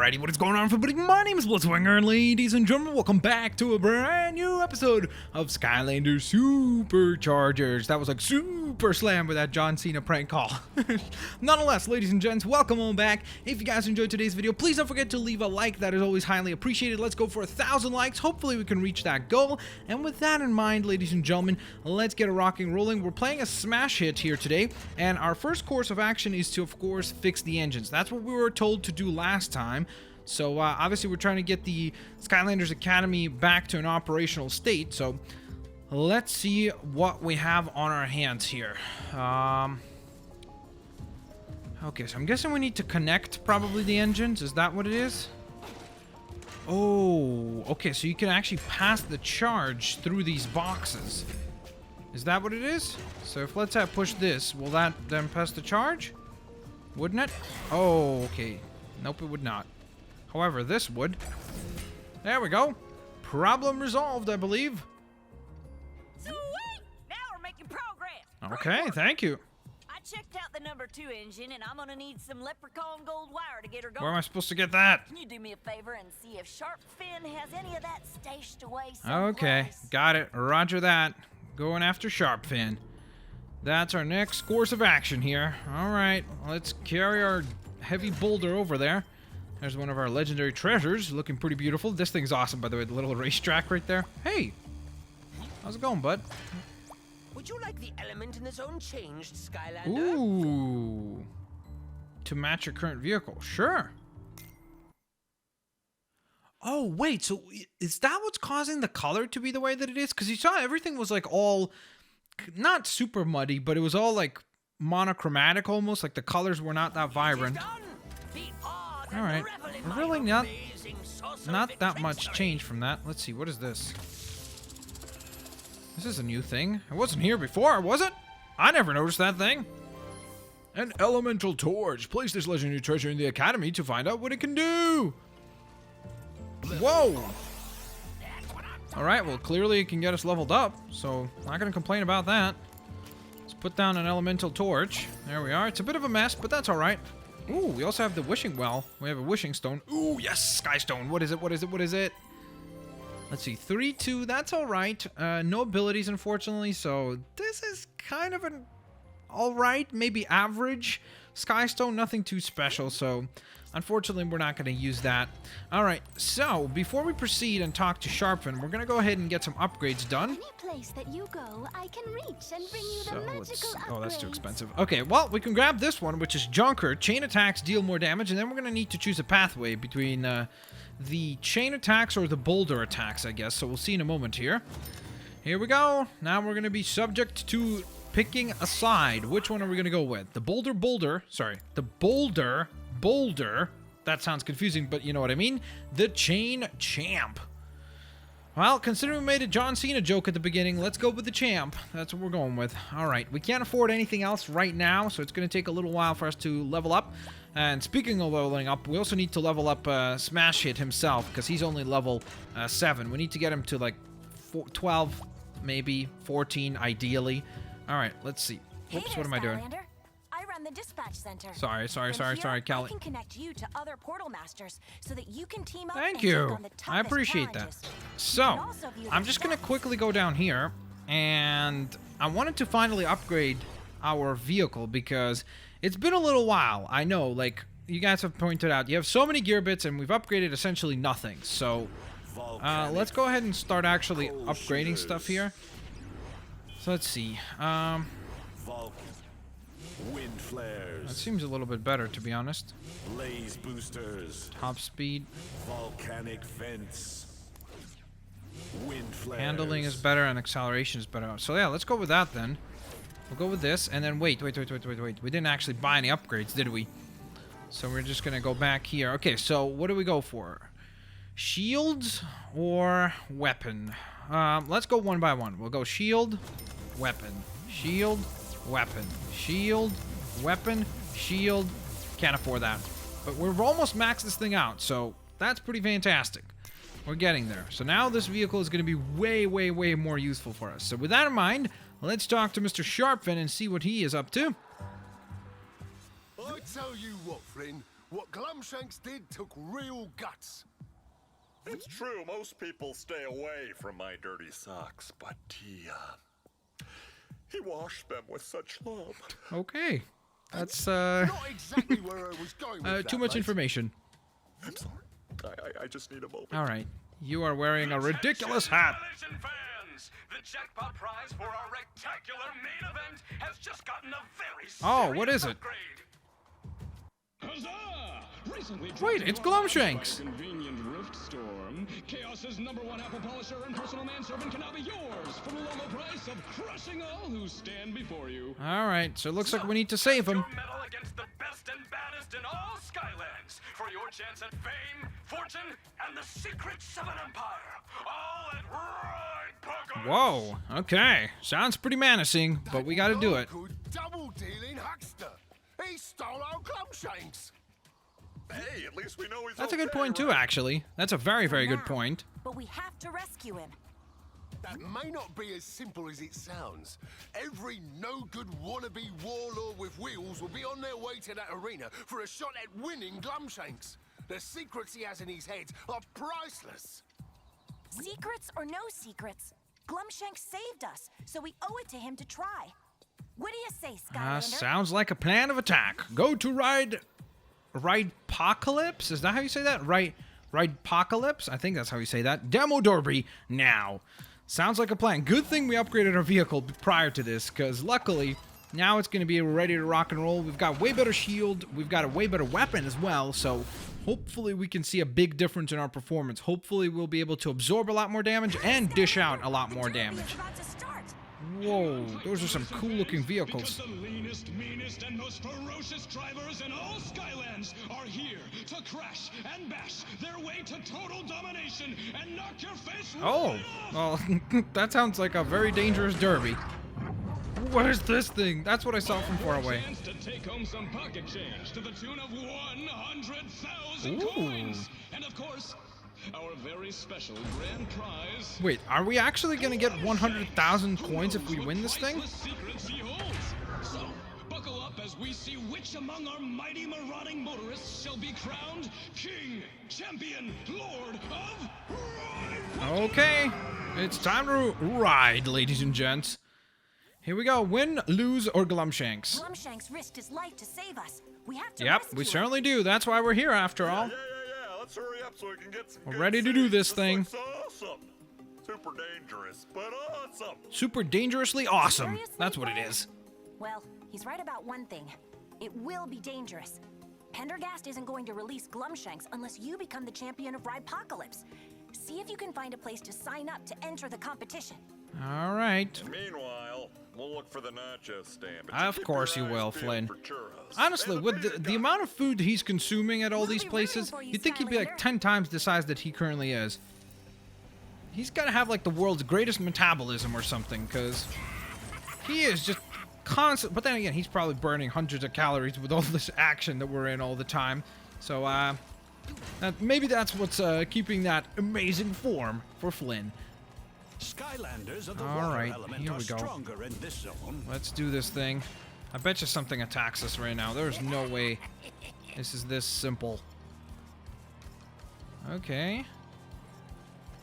Alrighty, what is going on, everybody? My name is Blitzwinger, and ladies and gentlemen, welcome back to a brand new episode of Skylanders SuperChargers. That was like super slam with that John Cena prank call. Nonetheless, ladies and gents, welcome on back. If you guys enjoyed today's video, please don't forget to leave a like. That is always highly appreciated. Let's go for 1,000 likes. Hopefully we can reach that goal. And with that in mind, ladies and gentlemen, let's get a rocking rolling. We're playing a smash hit here today, and our first course of action is to, of course, fix the engines. That's what we were told to do last time. So obviously we're trying to get the Skylanders Academy back to an operational state. So let's see what we have on our hands here. Okay, so I'm guessing we need to connect probably the engines. Is that what it is? Oh, okay, so you can actually pass the charge through these boxes. Is that what it is? So if let's push this, will that then pass the charge? Wouldn't it? Oh, okay. Nope, it would not. However, this would. There we go. Problem resolved, I believe. Sweet! Now we're making progress. Okay, thank you. I checked out the number 2 engine, and I'm gonna need some leprechaun gold wire to get her going. Where am I supposed to get that? Can you do me a favor and see if Sharp Fin has any of that stashed away someplace? Okay, got it. Roger that. Going after Sharp Fin. That's our next course of action here. All right, let's carry our heavy boulder over there. There's one of our legendary treasures, looking pretty beautiful. This thing's awesome, by the way, the little racetrack right there. Hey, how's it going, bud? Would you like the element in the zone changed, Skylander? Ooh. To match your current vehicle. Sure. Oh, wait, so is that what's causing the color to be the way that it is? Because you saw everything was like all, not super muddy, but it was all like monochromatic almost, like the colors were not that vibrant. All right, really not that much change from that. Let's see, what is this? This is a new thing. It wasn't here before, was it? I never noticed that thing. An elemental torch. Place this legendary treasure in the academy to find out what it can do. Whoa. All right, well, clearly it can get us leveled up, so not gonna complain about that. Let's put down an elemental torch. There we are. It's a bit of a mess, but that's all right. Ooh, we also have the wishing well. We have a wishing stone. Ooh, yes, Skystone. What is it? What is it? What is it? Let's see, 3-2. That's all right. No abilities, unfortunately. So this is kind of an all right, maybe average Skystone. Nothing too special. So unfortunately, we're not going to use that. All right. So before we proceed and talk to Sharpfin, we're going to go ahead and get some upgrades done. Any place that you go, I can reach and bring you the magical upgrades. Oh, that's too expensive. Okay, well, we can grab this one, which is Junker. Chain attacks deal more damage, and then we're going to need to choose a pathway between the chain attacks or the boulder attacks, I guess. So we'll see in a moment here. Here we go. Now we're going to be subject to picking a side. Which one are we going to go with? The boulder. That sounds confusing, but you know what I mean. The chain champ. Well, considering we made a John Cena joke at the beginning, let's go with the champ. That's what we're going with. All right, we can't afford anything else right now, so it's going to take a little while for us to level up. And speaking of leveling up, we also need to level up Smash Hit himself, because he's only level 7. We need to get him to like 12, maybe 14, ideally. All right, let's see. Oops, what am I doing? I run the dispatch center. Sorry, Callie. I can connect you to other portal masters so that you can team up. Thank and you. take on the I toughest appreciate that. challenges. So, I'm just going to stats. quickly go down here, and I wanted to finally upgrade our vehicle because it's been a little while. I know, like you guys have pointed out, you have so many gear bits, and we've upgraded essentially nothing. So, let's go ahead and start actually upgrading stuff here. So, let's see. Wind flares. That seems a little bit better, to be honest. Blaze boosters. Top speed. Volcanic vents. Wind flares. Handling is better and acceleration is better. So yeah, let's go with that then. We'll go with this and then wait. We didn't actually buy any upgrades, did we? So we're just gonna go back here. Okay, so what do we go for? Shields or weapon? Let's go one by one. We'll go shield, weapon, shield, weapon, shield, weapon, shield. Can't afford that. But we've almost maxed this thing out, so that's pretty fantastic. We're getting there. So now this vehicle is going to be way, way, way more useful for us. So with that in mind, let's talk to Mr. Sharpfin and see what he is up to. I tell you what, friend, What Glumshanks did took real guts. It's true, most people stay away from my dirty socks, but he washed them with such love. Okay. That's, Not exactly where I was going with that, too much mate. information. I'm sorry. I just need a moment. All right. You are wearing a ridiculous hat. Attention fans! The jackpot prize for our rectacular main event has just gotten a very Oh, what serious is it? upgrade. Huzzah! Recently Wait, it's Glumshanks. Convenient Rift Storm. Chaos's #1 apple polisher and personal manservant can now be yours for the low price of crushing all who stand before you. All right. So it looks like we need to save him. Your medal against the best and baddest in all Skylands for your chance at fame, fortune, and the secrets of an empire. All at Ride Pocket. Whoa. Okay. Sounds pretty menacing, but we got to do it. Local double-dealing huckster. He stole our Glumshanks. Hey, at least we know he's That's a okay, good point too, right? actually. That's a very, very good Now, point. But we have to rescue him. That may not be as simple as it sounds. Every no-good wannabe warlord with wheels will be on their way to that arena for a shot at winning Glumshanks. The secrets he has in his head are priceless. Secrets or no secrets, Glumshanks saved us, so we owe it to him to try. What do you say, Skylander? Sounds like a plan of attack. Go to Ridepocalypse? Is that how you say that? Ridepocalypse? I think that's how you say that. Demo Derby now. Sounds like a plan. Good thing we upgraded our vehicle prior to this, because luckily, now it's going to be ready to rock and roll. We've got way better shield. We've got a way better weapon as well, so hopefully we can see a big difference in our performance. Hopefully we'll be able to absorb a lot more damage and dish out a lot more damage. Whoa, those are some cool-looking vehicles. Because the leanest, meanest, and most ferocious drivers in all Skylands are here to crash and bash their way to total domination and knock your face Oh, well, that sounds like a very dangerous derby. What is this thing? That's what I saw from far away. Chance to take home some pocket change to the tune of 100,000 Ooh. coins. And of course, our very special grand prize. Wait, are we actually gonna get 100,000 coins if we win this thing? Secrets he holds. So, buckle up as we see which among our mighty marauding motorists shall be crowned King, Champion, Lord of Ride. Okay, it's time to ride, ladies and gents. Here we go. Win, lose, or Glumshanks. Glumshanks risked his life to save us. We have to Yep, rescue we him. certainly do. That's why we're here after all. Yeah. Let's hurry up so we can get some We're good ready to do seats. this thing. Looks awesome. Super dangerous, but awesome. Super dangerously awesome. Seriously, That's what it Dad? is. Well, he's right about one thing. It will be dangerous. Pendergast isn't going to release Glumshanks unless you become the champion of Ridepocalypse. See if you can find a place to sign up to enter the competition. All right. Meanwhile, we'll look for the nacho stand. but Of keep course your you eyes will, peeled Flynn. for churros. Honestly, And with the beta amount of food he's consuming at all We'll these be places, rooting for you, you'd think he'd be like Skylander. 10 times the size that he currently is. He's got to have like the world's greatest metabolism or something, because he is just constant. But then again, he's probably burning hundreds of calories with all this action that we're in all the time. So, maybe that's what's keeping that amazing form for Flynn. Skylanders of the All water right, element here are we go. stronger in this zone. Let's do this thing. I bet you something attacks us right now. There's no way this is this simple. Okay.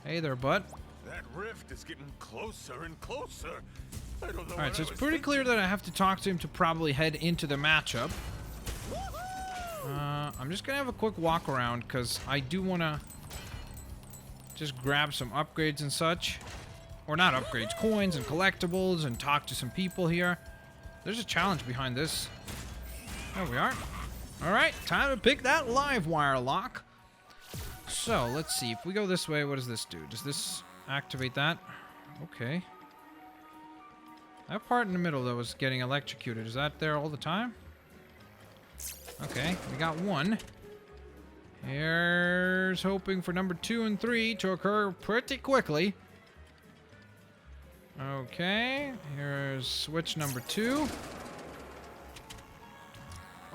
Hey there, bud. That rift is getting closer and closer. I don't know. Alright, so it's pretty clear that I have to talk to him to probably head into the matchup. I'm just gonna have a quick walk around because I do want to just grab some upgrades and such. Or not upgrades, coins and collectibles, and talk to some people here. There's a challenge behind this. There we are. Alright, time to pick that live wire lock. So, let's see. If we go this way, what does this do? Does this activate that? Okay. That part in the middle, though, was getting electrocuted. Is that there all the time? Okay, we got one. Here's hoping for number 2 and 3 to occur pretty quickly. Okay, here's switch number 2.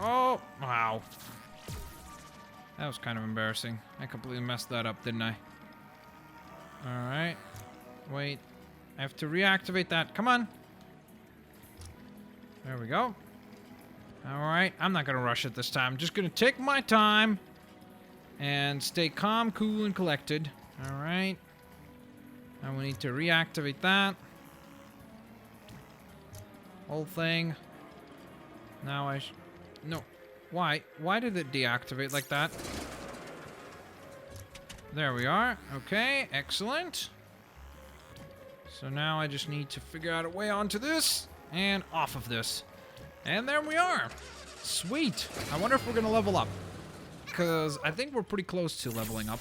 Oh, wow. That was kind of embarrassing. I completely messed that up, didn't I? Alright. Wait. I have to reactivate that. Come on. There we go. Alright, I'm not gonna rush it this time. I'm just gonna take my time and stay calm, cool, and collected. Alright. Now we need to reactivate that. Whole thing. Now no. Why? Why did it deactivate like that? There we are. Okay, excellent. So now I just need to figure out a way onto this and off of this. And there we are. Sweet. I wonder if we're going to level up. Because I think we're pretty close to leveling up.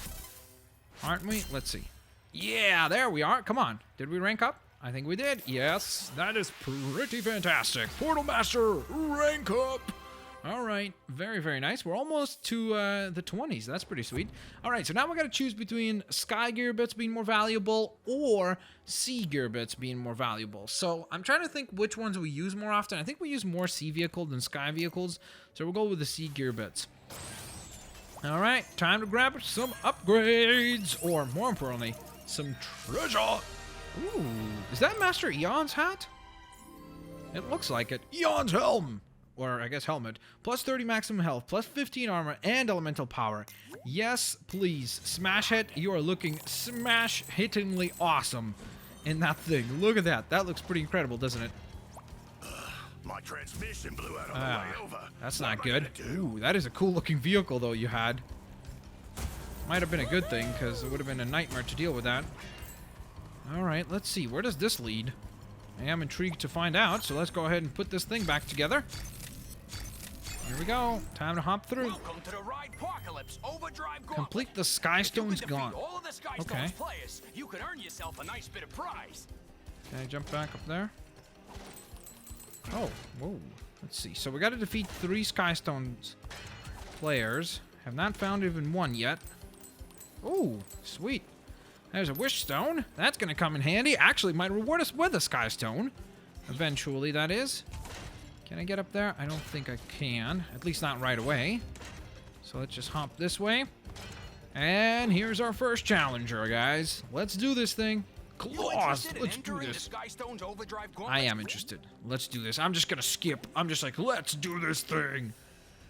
Aren't we? Let's see. Yeah, there we are. Come on. Did we rank up? I think we did. Yes, that is pretty fantastic. Portal Master, rank up. All right, very, very nice. We're almost to the 20s. That's pretty sweet. All right, so now we got to choose between Sky Gear bits being more valuable or Sea Gear bits being more valuable. So I'm trying to think which ones we use more often. I think we use more Sea Vehicle than Sky Vehicles, so we'll go with the Sea Gear bits. All right, time to grab some upgrades, or more importantly, some treasure. Ooh, is that Master Eon's hat? It looks like it. Eon's helm! Or, I guess, helmet. Plus 30 maximum health, plus 15 armor, and elemental power. Yes, please. Smash hit. You are looking smash-hittingly awesome in that thing. Look at that. That looks pretty incredible, doesn't it? My transmission blew out on the way over. That's not good. Ooh, that is a cool-looking vehicle, though, you had. Might have been a good thing, because it would have been a nightmare to deal with that. Alright, let's see. Where does this lead? I am intrigued to find out, so let's go ahead and put this thing back together. Here we go. Time to hop through. Welcome to the Ride Apocalypse Overdrive Gauntlet. Complete the Skystones Gauntlet. All of the Skystones Okay. players, you can earn yourself a nice bit of prize. Can I jump back up there? Oh, whoa. Let's see. So we got to defeat 3 Skystones players. Have not found even one yet. Ooh, sweet. There's a wish stone. That's going to come in handy. Actually, might reward us with a sky stone. Eventually, that is. Can I get up there? I don't think I can. At least not right away. So let's just hop this way. And here's our first challenger, guys. Let's do this thing. Claws. Let's do this. I am interested. Let's do this. I'm just going to skip. I'm just like, let's do this thing.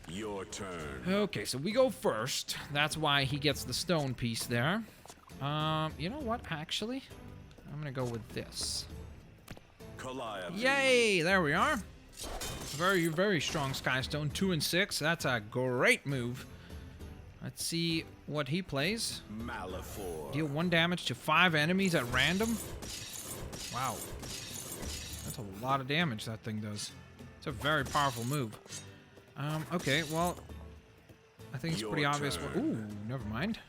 Your turn. Okay, so we go first. That's why he gets the stone piece there. You know what, actually? I'm gonna go with this. Yay! There we are. Very, very strong Skystone. 2 and 6. That's a great move. Let's see what he plays. Malefor. Deal 1 damage to 5 enemies at random. Wow. That's a lot of damage that thing does. It's a very powerful move. Okay, well, I think it's pretty obvious. Ooh, never mind.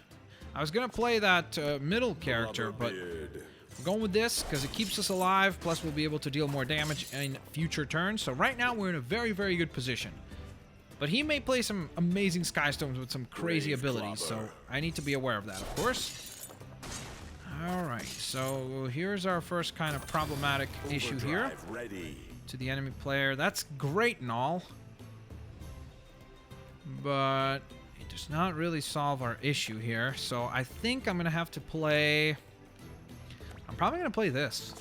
I was going to play that middle character, but we're going with this because it keeps us alive, plus we'll be able to deal more damage in future turns. So right now, we're in a very, very good position. But he may play some amazing Skystones with some crazy abilities, so I need to be aware of that, of course. Alright, so here's our first kind of problematic issue here. To the enemy player. That's great and all, but it does not really solve our issue here. So I think I'm going to have to play... I'm probably going to play this.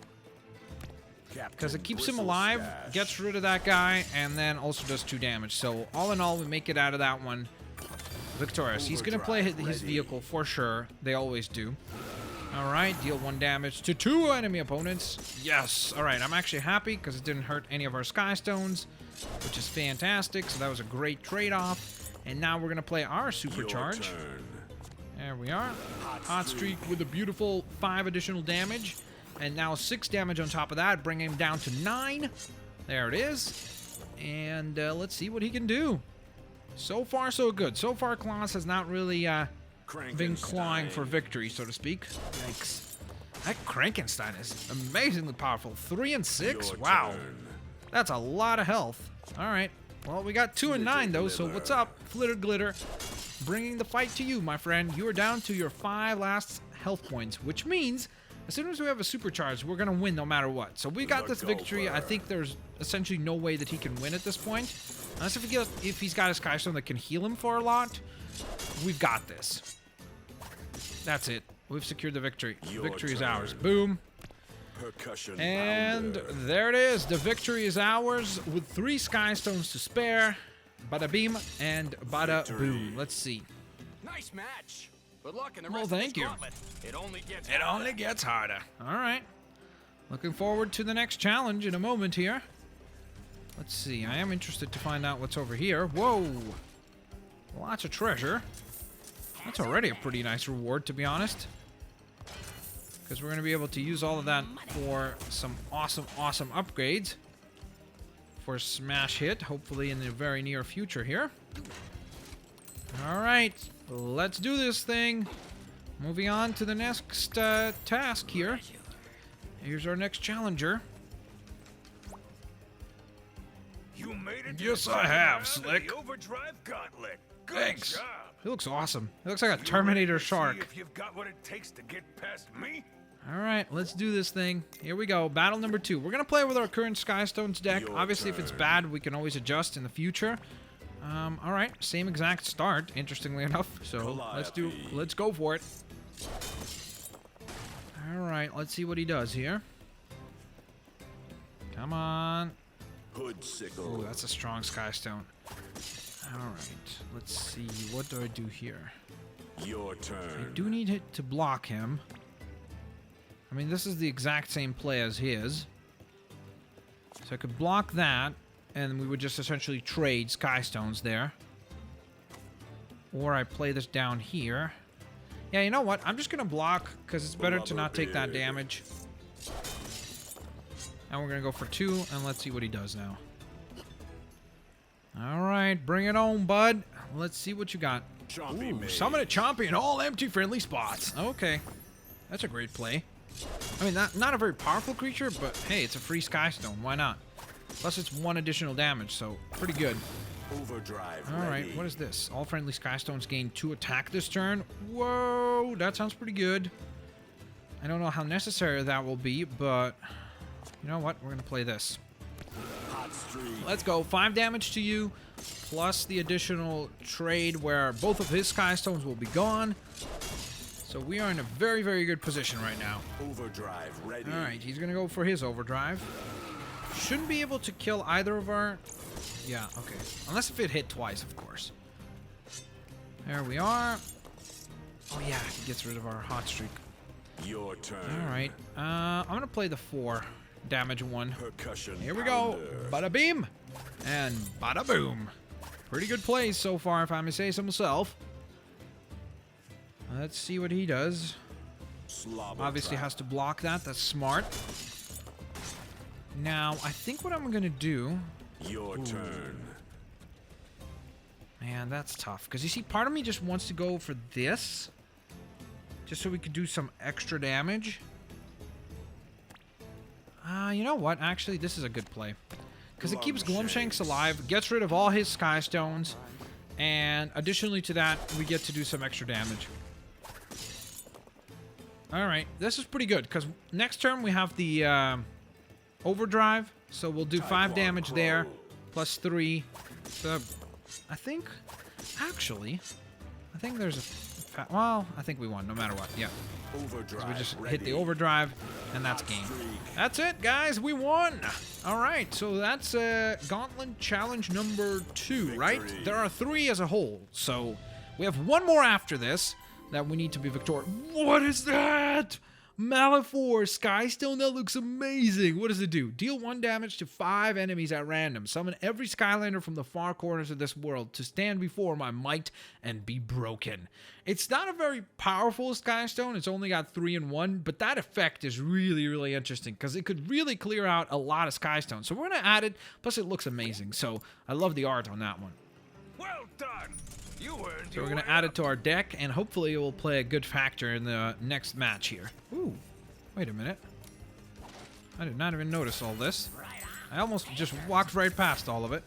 Because it keeps him alive, gets rid of that guy, and then also does 2 damage. So all in all, we make it out of that one victorious. He's going to play his vehicle for sure. They always do. Alright, deal 1 damage to 2 enemy opponents. Yes! Alright, I'm actually happy because it didn't hurt any of our Skystones, which is fantastic. So that was a great trade-off. And now we're going to play our Supercharge. There we are. Hot Streak with a beautiful 5 additional damage. And now 6 damage on top of that, bringing him down to 9. There it is. And let's see what he can do. So far, so good. So far, Klaus has not really been clawing for victory, so to speak. Yikes. That Krankenstein is amazingly powerful. 3 and 6? Wow. That's a lot of health. All right. Well, we got 2 and 9, though, so what's up? Flitter Glitter. Bringing the fight to you, my friend. You are down to your 5 last health points, which means... as soon as we have a supercharge, we're going to win no matter what. So we got this victory. I think there's essentially no way that he can win at this point. Unless if he's got a Skystone that can heal him for a lot. We've got this. That's it. We've secured the victory. Victory is ours. Boom. Percussion And pounder. there it is. The victory is ours with 3 Skystones to spare. Bada beam and bada boom. Let's see. Nice match. Good luck in the Well, rest of thank this you. gauntlet. It only gets It only gets harder. All right. Looking forward to the next challenge in a moment here. Let's see. I am interested to find out what's over here. Whoa. Lots of treasure. That's already a pretty nice reward, to be honest. Because we're going to be able to use all of that for some awesome, awesome upgrades. For Smash Hit, hopefully in the very near future here. Alright, let's do this thing. Moving on to the next task here. Here's our next challenger. You made it. Yes, I have, Slick. The Overdrive Gauntlet. Good Thanks. job. He looks awesome. He looks like a Terminator See shark. if you've got what it takes to get past me. Alright, let's do this thing. Here we go. Battle number 2. We're going to play with our current Skystones deck. Your Obviously, if it's turn. bad, we can always adjust in the future. Alright, same exact start, interestingly enough. So, let's go for it. Alright, let's see what he does here. Come on. Hood sickle. Oh, that's a strong Skystone. Alright, let's see. What do I do here? Your I turn. do need it to block him. I mean, this is the exact same play as his. So I could block that, and we would just essentially trade Skystones there. Or I play this down here. Yeah, you know what? I'm just going to block, because it's better to not take that damage. And we're going to go for 2, and let's see what he does now. Alright, bring it on, bud. Let's see what you got. Chompy Ooh, mage. summon a Chompy in all empty friendly spots. Okay. That's a great play. I mean, not a very powerful creature, but hey, it's a free Skystone. Why not? Plus, it's 1 additional damage, so pretty good. Overdrive. Alright, ready. what is this? All friendly Skystones gain 2 attack this turn. Whoa, that sounds pretty good. I don't know how necessary that will be, but you know what? We're going to play this. Hot streak. Let's go. 5 damage to you, plus the additional trade where both of his Skystones will be gone. So we are in a very, very good position right now. Overdrive ready. Alright, he's going to go for his overdrive. Shouldn't be able to kill either of our... Yeah, okay. Unless if it hit twice, of course. There we are. Oh yeah, he gets rid of our hot streak. Your turn. Alright, I'm going to play the 4 damage one. Percussion. Here we go. pounder. Bada beam and bada boom. Pretty good plays so far, if I may say so myself. Let's see what he does. Slobber Obviously trap. has to block that. That's smart. Now, I think what I'm going to do... Your turn. Man, that's tough. Because you see, part of me just wants to go for this. Just so we could do some extra damage. You know what? Actually, this is a good play. Because it keeps Glumshanks alive, gets rid of all his Skystones, and additionally to that, we get to do some extra damage. Alright, this is pretty good, because next turn we have the overdrive, so we'll do 5 damage there, plus 3. So, I think there's a... Well, I think we won, no matter what, yeah. Overdrive We just ready. hit the overdrive, and that's game. That's it, guys. We won. All right, so that's Gauntlet Challenge number 2, right? Victory. There are 3 as a whole, so we have 1 more after this that we need to be victorious. What is that? Malifor, Skystone, that looks amazing. What does it do? Deal 1 damage to 5 enemies at random. Summon every Skylander from the far corners of this world to stand before my might and be broken. It's not a very powerful Skystone. It's only got 3 in 1, but that effect is really, really interesting because it could really clear out a lot of Skystones. So we're going to add it, plus it looks amazing. So I love the art on that one. Well done. You earned So we're your going to way add up. it to our deck, and hopefully it will play a good factor in the next match here. Ooh, wait a minute. I did not even notice all this. I almost just walked right past all of it.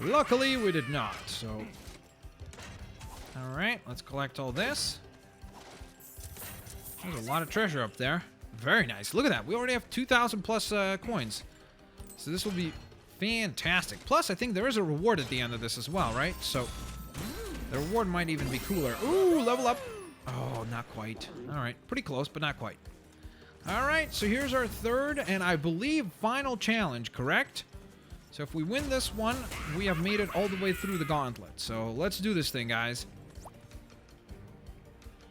Luckily, we did not, so... Alright, let's collect all this. There's a lot of treasure up there. Very nice. Look at that. We already have 2,000 plus coins. So this will be fantastic. Plus, I think there is a reward at the end of this as well, right? So... the reward might even be cooler. Ooh, level up. Oh, not quite. All right, pretty close, but not quite. Alright, so here's our third and I believe final challenge, correct? So if we win this one, we have made it all the way through the gauntlet. So let's do this thing, guys.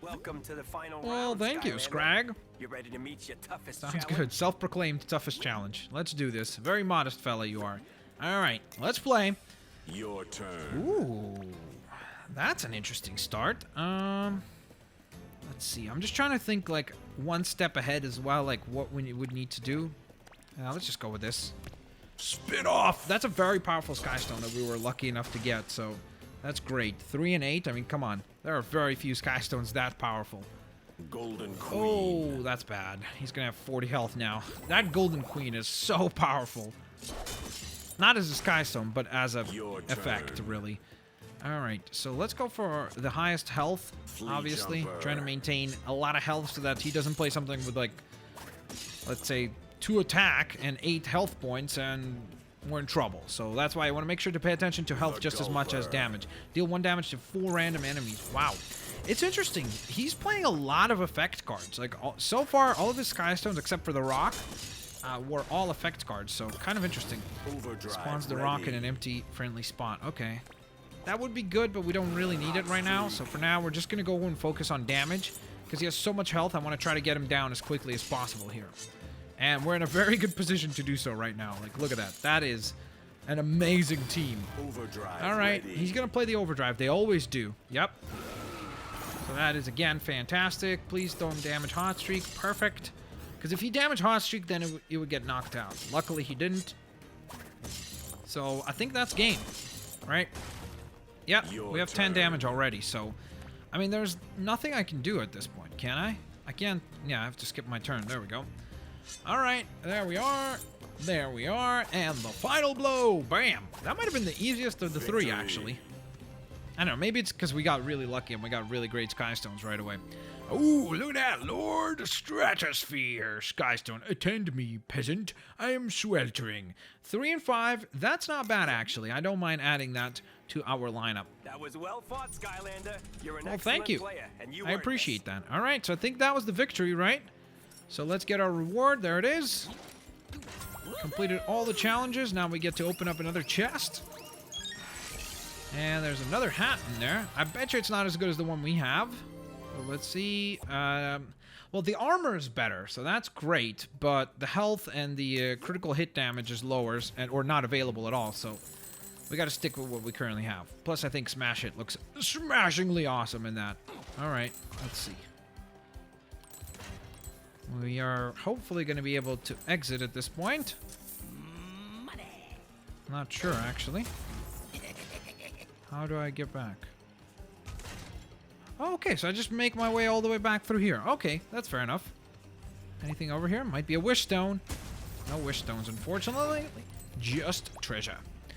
Welcome to the final Well, round, thank you, Skylander. Scrag. You ready to meet your toughest Sounds challenge? good. Self-proclaimed toughest challenge. Let's do this. Very modest fella you are. Alright, let's play. Your turn. Ooh. That's an interesting start. Let's see. I'm just trying to think, like, one step ahead as well, like, what we would need to do. Let's just go with this. Spin off! That's a very powerful Skystone that we were lucky enough to get, so that's great. 3 and 8, I mean, come on. There are very few Skystones that powerful. Golden Queen. Oh, that's bad. He's gonna have 40 health now. That Golden Queen is so powerful. Not as a Skystone, but as a effect, really. Alright, so let's go for the highest health, obviously. Trying to maintain a lot of health so that he doesn't play something with, like, let's say, 2 attack and 8 health points, and we're in trouble. So that's why I want to make sure to pay attention to health just as much as damage. Deal 1 damage to 4 random enemies. Wow. It's interesting. He's playing a lot of effect cards. Like, so far, all of his Skystones, except for the rock, were all effect cards. So, kind of interesting. Spawns the rock in an empty, friendly spot. Okay. That would be good, but we don't really need it right now. So for now, we're just going to go and focus on damage. Because he has so much health, I want to try to get him down as quickly as possible here. And we're in a very good position to do so right now. Like, look at that. That is an amazing team. Alright, he's going to play the overdrive. They always do. Yep. So that is, again, fantastic. Please don't damage Hot Streak. Perfect. Because if he damaged Hot Streak, then it would get knocked out. Luckily, he didn't. So I think that's game. Right? Yep, we have 10 damage already, so... I mean, there's nothing I can do at this point, can I? I can't... Yeah, I have to skip my turn. There we go. Alright, there we are. There we are. And the final blow! Bam! That might have been the easiest of the 3, actually. I don't know, maybe it's because we got really lucky and we got really great Skystones right away. Ooh, look at that, Lord Stratosphere. Skystone, attend me, peasant. I am sweltering. 3 and 5, that's not bad, actually. I don't mind adding that to our lineup. That was well fought, Skylander. You're an well, thank you. player, and you I appreciate that. All right, so I think that was the victory, right? So let's get our reward. There it is. Completed all the challenges. Now we get to open up another chest. And there's another hat in there. I bet you it's not as good as the one we have. Well, let's see. Well, the armor is better, so that's great. But the health and the critical hit damage is lower, or not available at all. So we got to stick with what we currently have. Plus, I think Smash Hit looks smashingly awesome in that. All right, let's see. We are hopefully going to be able to exit at this point. Not sure, actually. How do I get back? Oh, okay, so I just make my way all the way back through here. Okay, that's fair enough. Anything over here? Might be a wish stone. No wish stones, unfortunately. Just treasure.